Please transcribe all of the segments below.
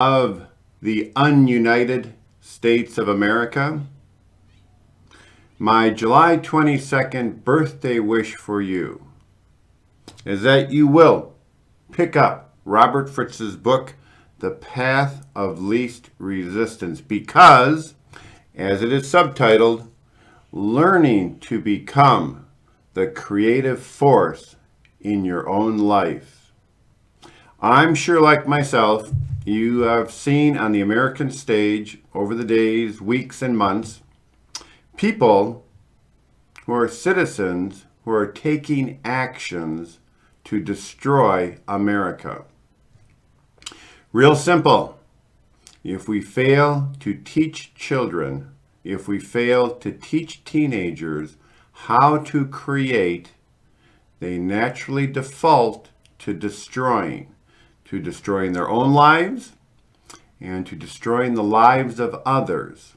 of the ununited States of America, my July 22nd birthday wish for you is that you will pick up Robert Fritz's book, The Path of Least Resistance, because, as it is subtitled, Learning to Become the Creative Force in Your Own Life. I'm sure, like myself, you have seen on the American stage over the days, weeks, and months, people who are citizens who are taking actions to destroy America. Real simple. If we fail to teach children, if we fail to teach teenagers how to create, they naturally default to destroying their own lives and to destroying the lives of others.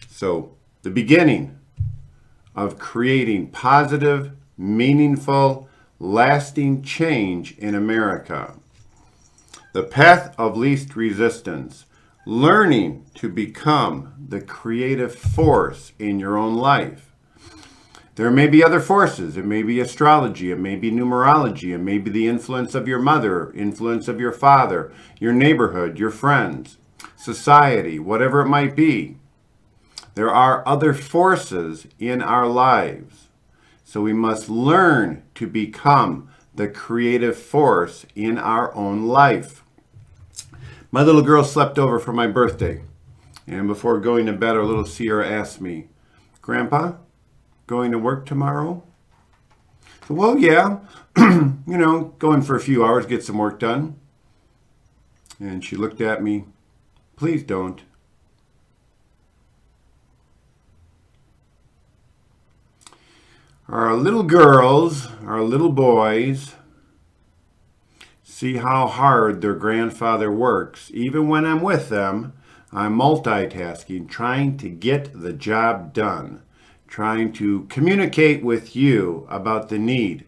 So the beginning of creating positive, meaningful, lasting change in America. The path of least resistance, learning to become the creative force in your own life. There may be other forces. It may be astrology. It may be numerology. It may be the influence of your mother, influence of your father, your neighborhood, your friends, society, whatever it might be. There are other forces in our lives. So we must learn to become the creative force in our own life. My little girl slept over for my birthday. And before going to bed, our little Sierra asked me, "Grandpa, going to work tomorrow?" So, well, yeah, going for a few hours, get some work done. And she looked at me, "Please don't." Our little girls, our little boys, see how hard their grandfather works. Even when I'm with them, I'm multitasking, trying to get the job done, trying to communicate with you about the need,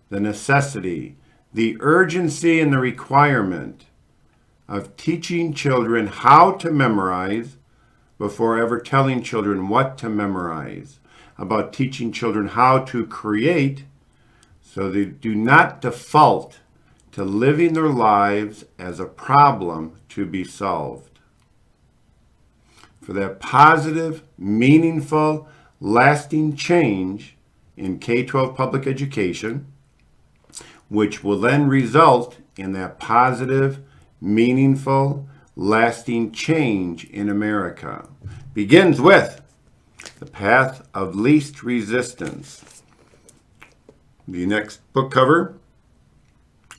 the necessity, the urgency, and the requirement of teaching children how to memorize before ever telling children what to memorize, about teaching children how to create so they do not default to living their lives as a problem to be solved. For that positive, meaningful, lasting change in K-12 public education, which will then result in that positive, meaningful, lasting change in America, begins with the path of least resistance. The next book cover,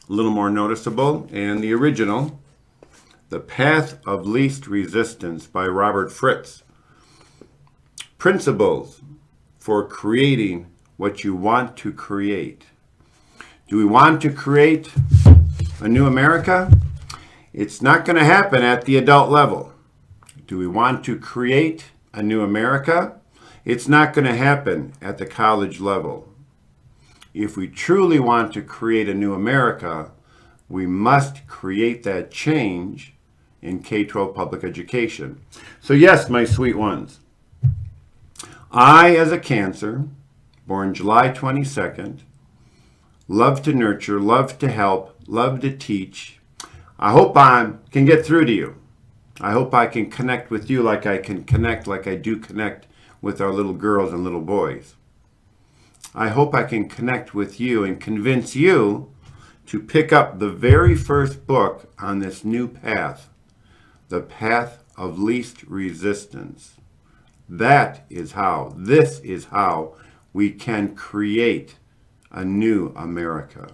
a little more noticeable, and the original, The Path of Least Resistance by Robert Fritz. Principles for creating what you want to create. Do we want to create a new America? It's not going to happen at the adult level. Do we want to create a new America? It's not going to happen at the college level. If we truly want to create a new America, we must create that change in K-12 public education. So yes, my sweet ones, I, as a Cancer, born July 22nd, love to nurture, love to help, love to teach. I hope I can get through to you. I hope I can connect with you like I do connect with our little girls and little boys. I hope I can connect with you and convince you to pick up the very first book on this new path, The Path of Least Resistance. This is how we can create a new America.